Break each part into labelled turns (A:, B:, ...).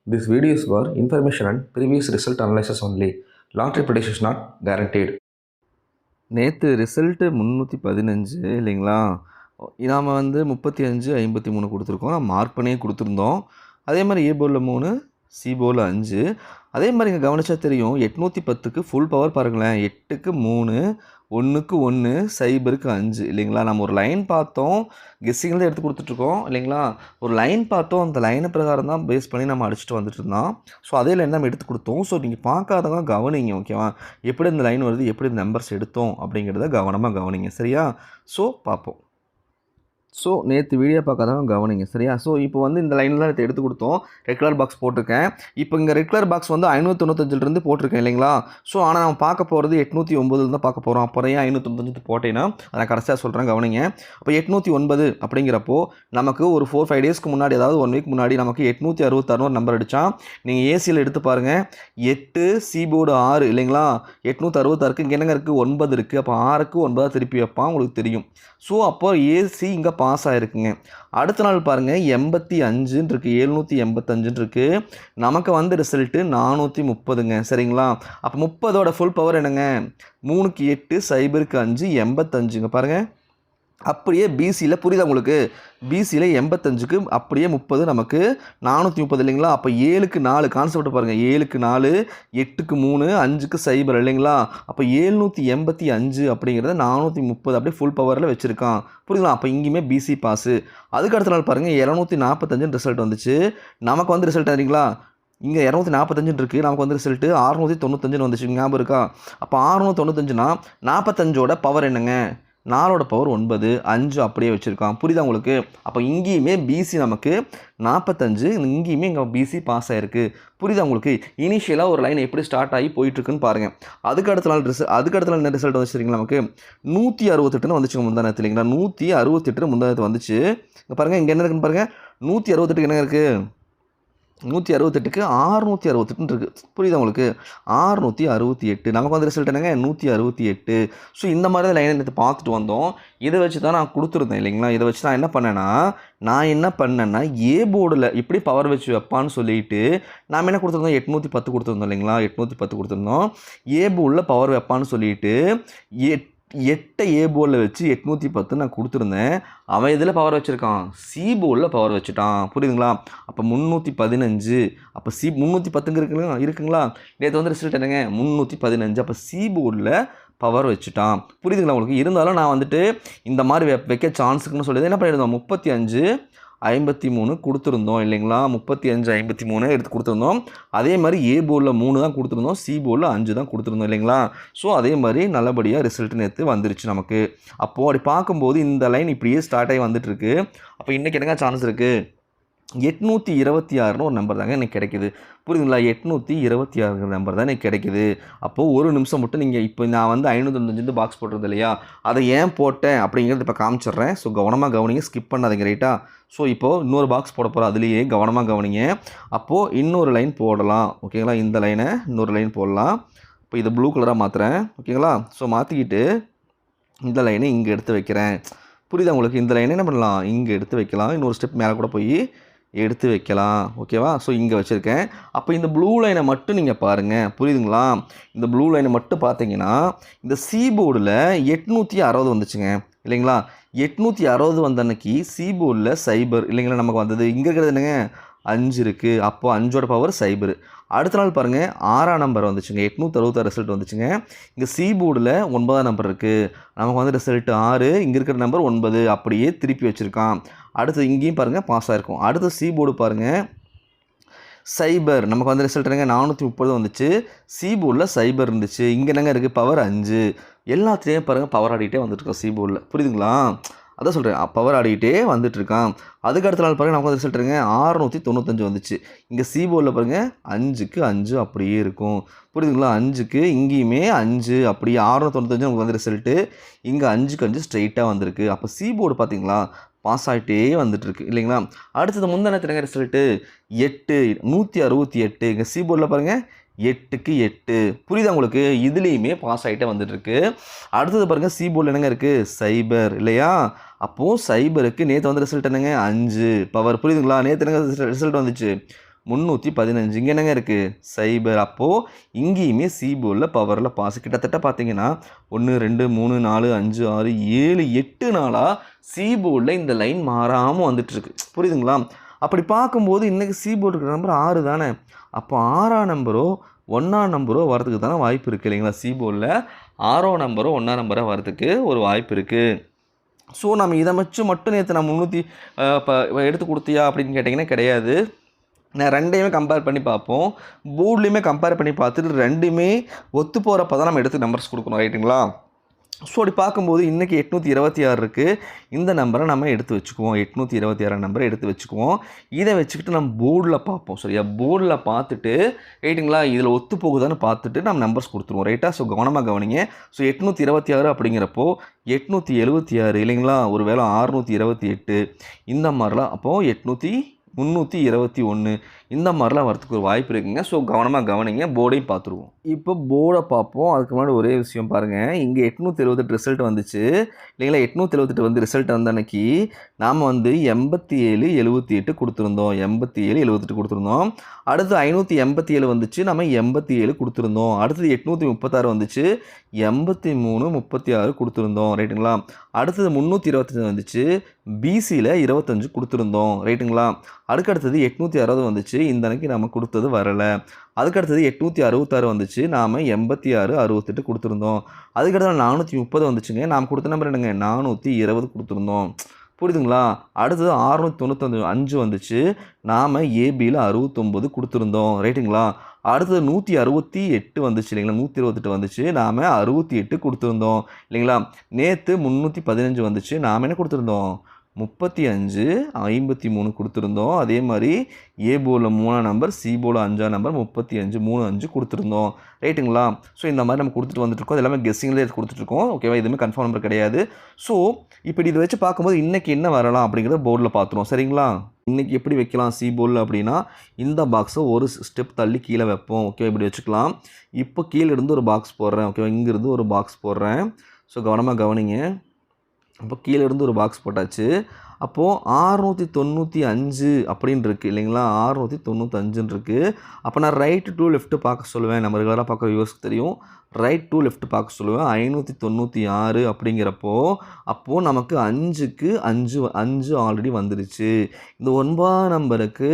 A: This video is for information and previous result analysis only. Lottery prediction is not guaranteed.
B: நேற்று result 315 இல்லைங்களா? நாம் வந்து 35, 53 கொடுத்துருக்கோம். நான் மார்க் பண்ணியே கொடுத்துருந்தோம். அதே மாதிரி ஏ போர்டில் 3, சி போர்டில் 5. அதே மாதிரி இங்கே கவனிச்சா தெரியும் 810க்கு ஃபுல் பவர் பாருங்களேன். 8க்கு 3, 1க்கு 1, 0க்கு 5 இல்லைங்களா? நம்ம ஒரு லைன் பார்த்தோம், கெஸ்ஸிங்கில் தான் எடுத்து கொடுத்துட்ருக்கோம் இல்லைங்களா? ஒரு லைன் பார்த்தோம், அந்த லைனை பிரகாரம் தான் பேஸ் பண்ணி நம்ம அடிச்சுட்டு வந்துட்டு இருந்தோம். ஸோ அதே லைன் நம்ம எடுத்து கொடுத்தோம். ஸோ நீங்கள் பார்க்காதவங்க கவனிங்க, ஓகேவா? எப்படி இந்த லைன் வருது, எப்படி இந்த நம்பர்ஸ் எடுத்தோம் அப்படிங்கிறத கவனமாக கவனிங்க, சரியா? ஸோ பார்ப்போம். ஸோ நேற்று வீடியோ பார்க்காதவங்க கவனிங்க, சரியா? ஸோ இப்போ வந்து இந்த லைனில் தான் எடுத்து கொடுத்தோம். ரெட் கலர் பாக்ஸ் போட்டிருக்கேன். இப்போ இங்கே ரெட் கலர் பாக்ஸ் வந்து 595 போட்டிருக்கேன் இல்லைங்களா? ஸோ ஆனால் நம்ம பார்க்க போகிறது 809 தான் பார்க்க போகிறோம். அப்புறம் ஏன் 595 போட்டேன்னா அதை கடைசியாக சொல்கிறேன், கவனிங்க. அப்போ 809 அப்படிங்கிறப்போ நமக்கு ஒரு 4-5 டேஸ்க்கு முன்னாடி, அதாவது 1 வீக் முன்னாடி நமக்கு 866 ஒரு நம்பர் அடித்தா நீங்கள் ஏசியில் எடுத்து பாருங்கள். 8 சி போர்டு 6 இல்லைங்களா? 866 இங்கே என்னங்க இருக்குது, 9 இருக்குது. அப்போ 6க்கு 9 திருப்பி வைப்பான், உங்களுக்கு தெரியும். ஸோ அப்போ ஏசி இங்கே பாஸ் ஆகிருக்குங்க. அடுத்த நாள் பாருங்கள் 85 இருக்குது, 785 இருக்குது. நமக்கு வந்து ரிசல்ட்டு 430ங்க, சரிங்களா? அப்போ 30ஓட ஃபுல் பவர் என்னங்க? 3க்கு 8, 0க்கு 5, 85ங்க பாருங்கள். அப்படியே பிசியில் புரியுதா உங்களுக்கு? பிசியில் 85க்கு அப்படியே 30 நமக்கு 430 இல்லைங்களா? அப்போ 7க்கு 4 கான்செப்ட் பாருங்கள். 7க்கு 4, 8க்கு 3, 5க்கு 0 இல்லைங்களா? அப்போ 785 அப்படிங்கிறத 430 அப்படியே ஃபுல் பவரில் வச்சுருக்கான், புரியுதுங்களா? அப்போ இங்கேயுமே பிசி பாஸு. அதுக்கு அடுத்த நாள் பாருங்கள் 245 ரிசல்ட் வந்துச்சு. நமக்கு வந்து ரிசல்ட் தெரியுங்களா? இங்கே 245 இருக்குது, நமக்கு வந்து ரிசல்ட்டு 695 வந்துச்சு, ஞாபகம் இருக்கா? அப்போ 695னா 45ஓட பவர் என்னங்க? 4ஓட பவர் 9, 5 அப்படியே வச்சுருக்கான், புரியுதா உங்களுக்கு? அப்போ இங்கேயுமே பிசி நமக்கு 45, இங்கேயுமே இங்கே பிசி பாஸ் ஆகிருக்கு, புரியுதா உங்களுக்கு? இனிஷியலாக ஒரு லைன் எப்படி ஸ்டார்ட் ஆகி போயிட்டுருக்குன்னு பாருங்கள். அதுக்கு அடுத்த நாள் என்ன ரிசல்ட் வந்துச்சு சரிங்களா? நமக்கு 168ன்னு வந்துச்சுங்க முந்தா நேரத்து இல்லைங்களா? 168 முந்தா நேரத்து வந்துச்சு. இங்கே பாருங்கள், இங்கே என்ன இருக்குன்னு பாருங்கள். 168க்கு என்ன இருக்குது? 168க்கு 668 இருக்குது, புரியுதா உங்களுக்கு? 668 நமக்கு வந்து ரிசல்ட் என்னங்க? 168. ஸோ இந்த மாதிரி தான் லைனை எடுத்து பார்த்துட்டு வந்தோம். இதை வச்சு தான் நான் கொடுத்துருந்தேன் இல்லைங்களா? இதை வச்சு நான் என்ன பண்ணேன்னா ஏ போர்டில் எப்படி பவர் வச்சு வைப்பான்னு சொல்லிட்டு நாம் என்ன கொடுத்துருந்தோம்? 810 கொடுத்துருந்தோம் இல்லைங்களா? 810 கொடுத்துருந்தோம். ஏ போர்டில் பவர் வைப்பான்னு சொல்லிட்டு 8 ஏ போர்டில் வச்சு 810 நான் கொடுத்துருந்தேன். அவன் இதில் பவர் வச்சுருக்கான், சி போர்டில் பவர் வச்சுட்டான், புரியுதுங்களா? அப்போ 315. அப்போ 310 இருக்குங்களா? நேற்று வந்து ரிசல்ட் என்னங்க? 315. அப்போ சி போர்டில் பவர் வச்சுட்டான், புரியுதுங்களா உங்களுக்கு? இருந்தாலும் நான் வந்துட்டு இந்த மாதிரி வைக்க சான்ஸ் இருக்குன்னு சொல்லி என்ன பண்ணியிருந்தோம்? 35, 53 கொடுத்துருந்தோம் இல்லைங்களா? 35, 53 எடுத்து கொடுத்துருந்தோம். அதே மாதிரி ஏ போர்டில் 3 தான் கொடுத்துருந்தோம், சி போர்டில் 5 தான் கொடுத்துருந்தோம் இல்லைங்களா? ஸோ அதே மாதிரி நல்லபடியாக ரிசல்ட் நேற்று வந்துருச்சு நமக்கு. அப்போது அப்படி பார்க்கும்போது இந்த லைன் இப்படியே ஸ்டார்ட் ஆகி வந்துட்டுருக்கு. அப்போ இன்றைக்கி என்னங்க சான்ஸ் இருக்குது? 826ன்னு ஒரு நம்பர் தாங்க எனக்கு கிடைக்குது, புரியுதுங்களா? 826 நம்பர் தான் எனக்கு கிடைக்குது. அப்போது ஒரு நிமிஷம் மட்டும் நீங்கள் இப்போ நான் வந்து 595 பாக்ஸ் போட்டிருந்தேன் இல்லையா? அதை ஏன் போட்டேன் அப்படிங்கிறது இப்போ காமிச்சிட்றேன். ஸோ கவனமாக கவனிங்க, ஸ்கிப் பண்ணாதீங்க, ரைட்டா? ஸோ இப்போது இன்னொரு பாக்ஸ் போட போகிறோம், அதுலேயே கவனமாக கவனிங்க. அப்போது இன்னொரு லைன் போடலாம், ஓகேங்களா? இந்த லைனை இன்னொரு லைன் போடலாம். இப்போ இதை ப்ளூ கலராக மாற்றுறேன், ஓகேங்களா? ஸோ மாற்றிக்கிட்டு இந்த லைனை இங்கே எடுத்து வைக்கிறேன், புரியுதா உங்களுக்கு? இந்த லைனை என்ன பண்ணலாம்? இங்கே எடுத்து வைக்கலாம். இன்னொரு ஸ்டெப் மேலே கூட போய் எடுத்து வைக்கலாம், ஓகேவா? ஸோ இங்கே வச்சுருக்கேன். அப்போ இந்த ப்ளூ லைனை மட்டும் நீங்கள் பாருங்கள், புரியுதுங்களா? இந்த ப்ளூ லைனை மட்டும் பார்த்தீங்கன்னா இந்த சி போர்டில் 860 வந்துச்சுங்க இல்லைங்களா? 860 வந்த அன்னைக்கு சி போர்டில் 0 இல்லைங்களா நமக்கு வந்தது. இங்கே இருக்கிறது என்னங்க? 5 இருக்குது. அப்போது 5ஓட பவர் 0. அடுத்த நாள் பாருங்கள் 6ஆம் நம்பர் வந்துச்சுங்க, 866 ரிசல்ட் வந்துச்சுங்க. இங்கே சி போர்டில் 9ஆம் நம்பர் இருக்குது, நமக்கு வந்து ரிசல்ட் 6, இங்கே இருக்கிற நம்பர் 9 அப்படியே திருப்பி வச்சுருக்கான். அடுத்து இங்கேயும் பாருங்கள் பாஸ் ஆகிருக்கும். அடுத்து சி போர்டு பாருங்கள் 0, நமக்கு வந்து ரிசல்ட் என்னங்க? 430 வந்துச்சு. சி போர்டில் 0 இருந்துச்சு. இங்கே என்னங்க இருக்குது? பவர் 5. எல்லாத்துலேயும் பாருங்கள் பவர் ஆடிக்கிட்டே வந்துட்டுருக்கோம் சி போர்டில், புரியுதுங்களா? அதான் சொல்கிறேன், பவர் ஆடிக்கிட்டே வந்துட்டுருக்கான். அதுக்கு அடுத்த நாள் பாருங்கள் நமக்கு வந்து ரிசல்ட் இருங்க 695 வந்துச்சு. இங்கே சி போர்டில் பாருங்கள் 5க்கு 5 அப்படியே இருக்கும், புரியுதுங்களா? 5க்கு இங்கேயுமே 5 அப்படியே 695 நமக்கு வந்து ரிசல்ட்டு. இங்கே 5க்கு 5 ஸ்ட்ரெயிட்டாக வந்திருக்கு. அப்போ சி போர்டு பார்த்தீங்களா பாஸ் ஆகிட்டே வந்துட்டுருக்கு இல்லைங்களா? அடுத்தது முந்தானத்துலங்க ரிசல்ட்டு 8, 168. இங்கே சி போர்டில் பாருங்கள் 8க்கு 8, புரியுதா உங்களுக்கு? இதுலேயுமே பாஸ் ஆகிட்டே வந்துட்டுருக்கு. அடுத்தது பாருங்கள் சி போர்டில் என்னங்க இருக்குது? 0 இல்லையா? அப்போது 0க்கு நேற்று வந்து ரிசல்ட் என்னங்க? 5 பவர், புரியுதுங்களா? நேற்று என்னங்க ரிசல்ட் வந்துச்சு? 315. இங்கே என்னங்க இருக்குது? சைபர். அப்போது இங்கேயுமே சி போர்டில் பவரில் பாஸ். கிட்டத்தட்ட பார்த்தீங்கன்னா 1 2 3 4 5 6 7 8 நாளாக சி போர்டில் இந்த லைன் மாறாமல் வந்துட்டுருக்கு. புரியுதுங்களா? அப்படி பார்க்கும்போது இன்றைக்கி சி போர்டு இருக்கிற நம்பர் 6 தானே. அப்போ 6ஆம் நம்பரோ 1ஆம் நம்பரோ வரதுக்கு தானே வாய்ப்பு இருக்குது இல்லைங்களா? சி போர்டில் 6ஆம் நம்பரோ 1ஆம் நம்பரோ வரதுக்கு ஒரு வாய்ப்பு இருக்குது. ஸோ நம்ம இதை மட்டும் நேற்று நான் 300 எடுத்து கொடுத்தியா அப்படின்னு கேட்டிங்கன்னா கிடையாது. நான் ரெண்டையுமே கம்பேர் பண்ணி பார்ப்போம். போர்ட்லேயுமே கம்பேர் பண்ணி பார்த்துட்டு ரெண்டுமே ஒத்து போகிறப்ப தான் நம்ம எடுத்து நம்பர்ஸ் கொடுக்கணும். ரைட்டுங்களா? ஸோ அப்படி பார்க்கும்போது இன்றைக்கி 826 இருக்குது. இந்த நம்பரை நம்ம எடுத்து வச்சுக்குவோம். 826 நம்பரை எடுத்து வச்சுக்குவோம். இதை வச்சுக்கிட்டு நம்ம போர்டில் பார்ப்போம். சரியா? போர்டில் பார்த்துட்டு ரைட்டுங்களா, இதில் ஒத்து போகுதான்னு பார்த்துட்டு நம்ம நம்பர்ஸ் கொடுத்துருவோம். ரைட்டா? ஸோ கவனமாக கவனிங்க. ஸோ 826 அப்படிங்கிறப்போ 876 இல்லைங்களா, ஒரு வேளை 628 இந்த மாதிரிலாம், அப்போது 321 இந்த மாதிரிலாம் வரத்துக்கு ஒரு வாய்ப்பு இருக்குங்க. ஸோ கவனமாக கவனிங்க. போர்டையும் பார்த்துருவோம். இப்போ போர்டை பார்ப்போம். அதுக்கு முன்னாடி ஒரே விஷயம் பாருங்கள். இங்கே 878 ரிசல்ட் வந்துச்சு இல்லைங்களா? 878 வந்து ரிசல்ட் வந்த அன்னைக்கு நாம் வந்து 87 78 கொடுத்துருந்தோம். 87 78 கொடுத்துருந்தோம். அடுத்து 587 வந்துச்சு, நம்ம 87 கொடுத்துருந்தோம். அடுத்தது 836 வந்துச்சு, 83 36 கொடுத்துருந்தோம். ரைட்டுங்களா? அடுத்தது 325 வந்துச்சு, பிசியில் 25 கொடுத்துருந்தோம். ரைட்டுங்களா? அதுக்கடுத்தது 860 வந்துச்சு, இந்த அன்னைக்கு நம்ம கொடுத்தது வரலை. அதுக்கடுத்தது 866 வந்துச்சு, நாம் 86 68 கொடுத்துருந்தோம். அதுக்கடுத்து 430 வந்துச்சுங்க, நாம் கொடுத்த நம்பர் என்னங்க? 420 கொடுத்துருந்தோம். புரியுதுங்களா? அடுத்தது 695 வந்துச்சு, நாம் ஏபியில் 69 கொடுத்துருந்தோம். ரைட்டுங்களா? அடுத்தது 168 வந்துச்சு இல்லைங்களா? 128 வந்துச்சு, நாம் 68 கொடுத்துருந்தோம் இல்லைங்களா? நேற்று 315 வந்துச்சு, நாம் என்ன கொடுத்துருந்தோம்? 35 53 கொடுத்துருந்தோம். அதே மாதிரி ஏ போர்டில் 3ஆம் நம்பர், சி போர்டில் 5ஆம் நம்பர் 35 35 கொடுத்துருந்தோம். ரைட்டுங்களா? ஸோ இந்த மாதிரி நம்ம கொடுத்துட்டு வந்துட்டுருக்கோம். அது எல்லாமே கெஸ்ஸிங்லேயே கொடுத்துட்ருக்கோம். ஓகேவா? எதுவுமே கன்ஃபார்ம் நம்பர் கிடையாது. ஸோ இப்படி இதை வச்சு பார்க்கும்போது இன்றைக்கி என்ன வரலாம் அப்படிங்கிறத போர்டில் பார்த்துருவோம். சரிங்களா? இன்றைக்கி எப்படி வைக்கலாம் சி போர்டில் அப்படின்னா, இந்த பாக்ஸை ஒரு ஸ்டெப் தள்ளி கீழே வைப்போம். ஓகே, இப்படி வச்சுக்கலாம். இப்போ கீழே இருந்து ஒரு பாக்ஸ் போடுறேன். ஓகேவா? இங்கேருந்து ஒரு பாக்ஸ் போடுறேன். ஸோ கவனமாக கவனிங்க. அப்போ கீழே இருந்து ஒரு பாக்ஸ் போட்டாச்சு. அப்போது 695 அப்படின்னு இருக்குது இல்லைங்களா? 695 இருக்குது. அப்போ நான் ரைட் டு லெஃப்ட்டு பார்க்க சொல்லுவேன். நம்ம ரெகுலராக பார்க்குற வியூவர்ஸ்க்கு தெரியும். ரைட் டு லெஃப்ட் பார்க்க சொல்லுவேன். 596 அப்படிங்கிறப்போ அப்போது நமக்கு 5க்கு 5 ஆல்ரெடி வந்துருச்சு. இந்த 9ஆம் நம்பருக்கு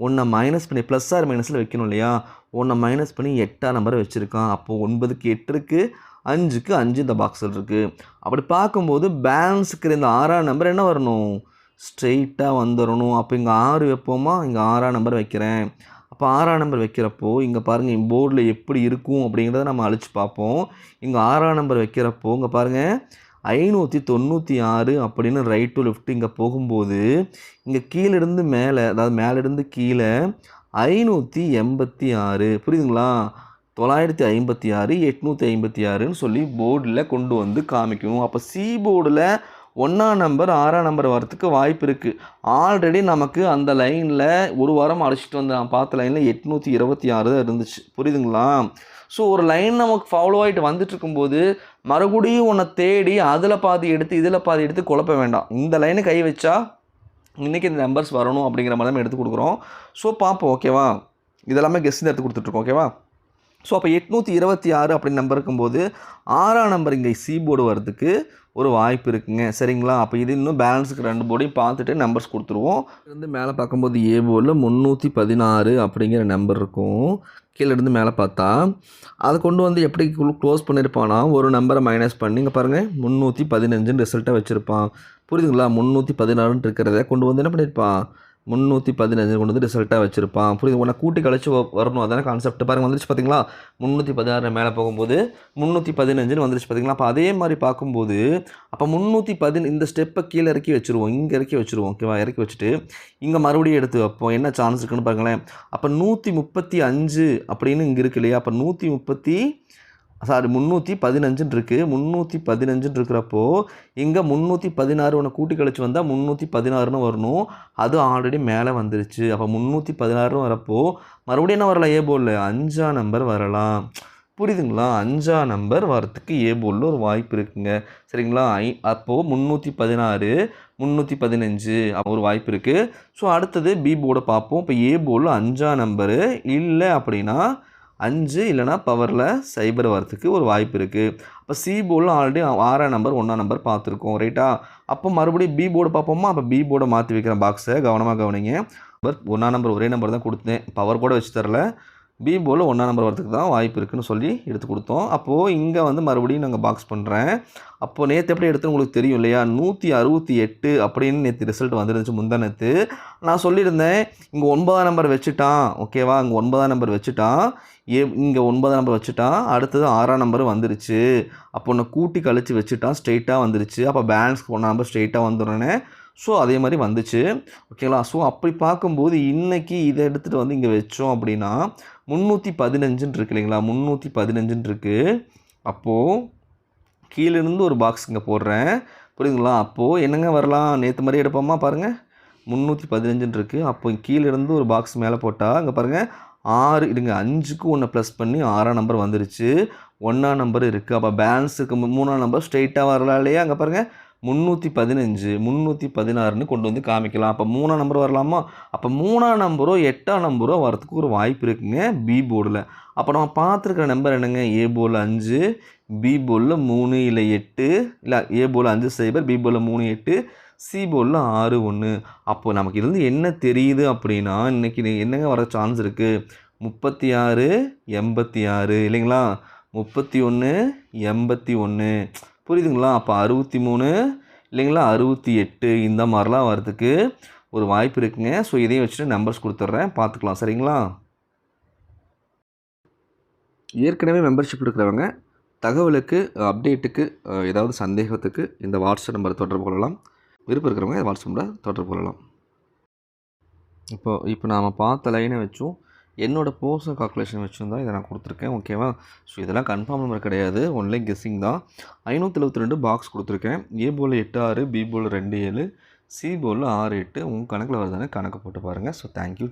B: ஒன்றை மைனஸ் பண்ணி ப்ளஸ் ஆர் மைனஸில் வைக்கணும் இல்லையா? ஒன்றை மைனஸ் பண்ணி 8ஆம் நம்பரை வச்சுருக்கான். அப்போது 9க்கு 8 இருக்குது, 5க்கு 5 இந்த பாக்ஸில் இருக்குது. அப்படி பார்க்கும்போது பேலன்ஸுக்கு இந்த 6ஆம் நம்பர் என்ன வரணும்? ஸ்ட்ரெயிட்டாக வந்துடணும். அப்போ இங்கே 6 வைப்போமா? இங்கே 6ஆம் நம்பர் வைக்கிறேன். அப்போ 6ஆம் நம்பர் வைக்கிறப்போ இங்கே பாருங்கள் போர்டில் எப்படி இருக்கும் அப்படிங்கிறத நம்ம அழிச்சு பார்ப்போம். இங்கே 6ஆம் நம்பர் வைக்கிறப்போ இங்கே பாருங்கள் 596 அப்படின்னு ரைட் டு லெஃப்ட் இங்கே போகும்போது இங்கே கீழேருந்து மேலே, அதாவது மேலேருந்து கீழே 586. புரியுதுங்களா? 956 856ன்னு சொல்லி போர்டில் கொண்டு வந்து காமிக்கும். அப்போ சி போர்டில் 1ஆம் நம்பர் 6ஆம் நம்பர் வரத்துக்கு வாய்ப்பு இருக்குது. ஆல்ரெடி நமக்கு அந்த லைனில் ஒரு வாரம் அழைச்சிட்டு வந்து நான் பார்த்த லைனில் 826 தான் இருந்துச்சு. புரியுதுங்களா? ஸோ ஒரு லைன் நமக்கு ஃபாலோ ஆகிட்டு வந்துட்டு இருக்கும்போது மறுபடியும் உன்னை தேடி அதில் பாதி எடுத்து இதில் பாதி எடுத்து குழப்ப வேண்டாம். இந்த லைனை கை வச்சா இன்றைக்கி இந்த நம்பர்ஸ் வரணும் அப்படிங்கிற மாதிரி தான் எடுத்து கொடுக்குறோம். ஸோ பார்ப்போம். ஓகேவா? இதெல்லாமே கெஸ்ட் எடுத்து கொடுத்துட்ருக்கோம். ஓகேவா? ஸோ அப்போ 826 அப்படின்னு நம்பர் இருக்கும்போது 6ஆம் நம்பர் இங்கே சி போர்டு வரதுக்கு ஒரு வாய்ப்பு இருக்குங்க. சரிங்களா? அப்போ இது இன்னும் பேலன்ஸுக்கு 2 போர்டையும் பார்த்துட்டு நம்பர்ஸ் கொடுத்துருவோம். வந்து மேலே பார்க்கும்போது ஏ போர்டில் 316 அப்படிங்கிற நம்பர் இருக்கும். கீழே இருந்து மேலே பார்த்தா அதை கொண்டு வந்து எப்படி க்ளோஸ் பண்ணியிருப்பானா, ஒரு நம்பரை மைனஸ் பண்ணி இங்கே பாருங்கள் 315 ரிசல்ட்டாக வச்சுருப்பான். புரியுதுங்களா? 316 இருக்கிறத கொண்டு வந்து என்ன பண்ணியிருப்பான்? 315 கொண்டு வந்து ரிசல்ட்டாக வச்சுருப்பான். புரியுது? உன்னை கூட்டி கழிச்சு வரணும். அதான கான்செப்ட். பாருங்கள் வந்துருச்சு பார்த்தீங்களா? 316 மேலே போகும்போது 315 வந்துருச்சு பார்த்தீங்களா? அப்போ அதே மாதிரி பார்க்கும்போது அப்போ 310 இந்த ஸ்டெப்பை கீழே இறக்கி வச்சுருவோம். இங்கே இறக்கி வச்சுருவோம். ஓகேவா? இறக்கி வச்சுட்டு இங்கே மறுபடியும் எடுத்து வைப்போம். என்ன சான்ஸ் இருக்குன்னு பாருங்களேன். அப்போ 135 அப்படின்னு இங்கே இருக்கு இல்லையா? அப்போ 315 இருக்குது. 315 இருக்கிறப்போ இங்கே 316 ஒன்று கூட்டி கழிச்சு வந்தால் 316ன்னு வரணும். அது ஆல்ரெடி மேலே வந்துருச்சு. அப்போ 316 வரப்போ மறுபடியும் என்ன வரலாம்? ஏ போர்டில் 5ஆம் நம்பர் வரலாம். புரியுதுங்களா? 5ஆம் நம்பர் வரத்துக்கு ஏ போர்டில் ஒரு வாய்ப்பு இருக்குங்க. சரிங்களா? அப்போது 316, 315 ஒரு வாய்ப்பு இருக்குது. ஸோ அடுத்தது பி போர்டை பார்ப்போம். இப்போ ஏ போர்டில் 5ஆம் நம்பரு இல்லை அப்படின்னா 5 இல்லைனா பவரில் 0 வரத்துக்கு ஒரு வாய்ப்பு இருக்குது. அப்போ சி போர்டில் ஆல்ரெடி 6ஆம் நம்பர் 1ஆம் நம்பர் பார்த்துருக்கோம். ரைட்டா? அப்போ மறுபடியும் பி போர்டு பார்ப்போமா? அப்போ பி போர்டை மாற்றி வைக்கிறேன் பாக்ஸை. கவனமாக கவனிங்க. 1ஆம் நம்பர் ஒரே நம்பர் தான் கொடுத்தேன். பவர் கூட வச்சு தரல. பி போர்டில் 1ஆம் நம்பர் வரதுக்கு தான் வாய்ப்பு இருக்குதுன்னு சொல்லி எடுத்து கொடுத்தோம். அப்போது இங்கே வந்து மறுபடியும் நாங்கள் பாக்ஸ் பண்ணுறேன். அப்போது நேற்று எப்படி எடுத்துன்னு உங்களுக்கு தெரியும் இல்லையா? 168 அப்படின்னு நேற்று ரிசல்ட் வந்துருந்துச்சு முந்தா நேற்று. நான் சொல்லியிருந்தேன் இங்கே 9ஆம் நம்பர் வச்சுட்டான். ஓகேவா? இங்கே 9ஆம் நம்பர் வச்சுட்டான். இங்கே 9ஆம் நம்பர் வச்சுட்டான். அடுத்தது 6ஆம் நம்பர் வந்துருச்சு. அப்போ ஒன்று கூட்டி கழிச்சு வச்சுட்டான். ஸ்ட்ரெயிட்டாக வந்துருச்சு. அப்போ பேலன்ஸ் 1ஆம் நம்பர் ஸ்ட்ரெயிட்டாக வந்துடுறேனே. ஸோ அதே மாதிரி வந்துச்சு. ஓகேங்களா? ஸோ அப்படி பார்க்கும்போது இன்றைக்கி இதை எடுத்துகிட்டு வந்து இங்கே வச்சோம் அப்படின்னா 315 இருக்கு இல்லைங்களா? 315 இருக்குது. அப்போது கீழேருந்து ஒரு பாக்ஸ் இங்கே போடுறேன். புரியுதுங்களா? அப்போது என்னங்க வரலாம்? நேற்று மாதிரி எடுப்போமா பாருங்கள். 315 இருக்குது. அப்போ கீழேருந்து ஒரு பாக்ஸ் மேலே போட்டால் இங்கே பாருங்கள் 6 இருங்க 5க்கு 1 ப்ளஸ் பண்ணி 6ஆம் நம்பர் வந்துருச்சு. 1ஆம் நம்பர் இருக்குது. அப்போ பேலன்ஸுக்கு 3ஆம் நம்பர் ஸ்ட்ரெயிட்டாக வரலாம் இல்லையா? அங்கே பாருங்கள் 315, 316ன்னு கொண்டு வந்து காமிக்கலாம். அப்போ 3ஆம் நம்பர் வரலாமா? அப்போ 3ஆம் நம்பரோ 8ஆம் நம்பரோ வரத்துக்கு ஒரு வாய்ப்பு இருக்குங்க பி போர்டில். அப்போ நம்ம பார்த்துருக்கிற நம்பர் என்னங்க? ஏ போர்டில் 5, பி போர்டில் 3 இல்லை 8, இல்லை ஏ போர்டில் 5 0, பி போர்டில் 3 8, சி போர்டில் 6 1. அப்போது நமக்கு இதுலேருந்து என்ன தெரியுது அப்படின்னா இன்றைக்கி என்னங்க வர சான்ஸ் இருக்குது? 36 86 இல்லைங்களா? 31 81 புரியுதுங்களா? அப்போ 63 இல்லைங்களா? 68 இந்த மாதிரிலாம் வரதுக்கு ஒரு வாய்ப்பு இருக்குங்க. ஸோ இதையும் வச்சுட்டு நம்பர்ஸ் கொடுத்துட்றேன், பார்த்துக்கலாம். சரிங்களா? ஏற்கனவே மெம்பர்ஷிப் இருக்கிறவங்க தகவலுக்கு அப்டேட்டுக்கு ஏதாவது சந்தேகத்துக்கு இந்த வாட்ஸ்அப் நம்பரை தொடர்பு கொள்ளலாம். விருப்பம் இருக்கிறவங்க வாட்ஸ்அப் நம்பரை தொடர்பு கொள்ளலாம். இப்போ நாம் பார்த்த லைனை வச்சும் என்னோடய போர்ஷன் கால்குலேஷன் வச்சும் தான் இதை நான் கொடுத்துருக்கேன். ஓகேவா? ஸோ இதெல்லாம் கன்ஃபார்ம் நம்பர் கிடையாது, ஒன்லி கெஸ்ஸிங் தான். 572 பாக்ஸ் கொடுத்துருக்கேன். ஏ போல் 8 6, பி போல் 2 7, சி போல் 6 8. உங்கள் கணக்கில் வருதானே கணக்கு போட்டு பாருங்கள். So thank you.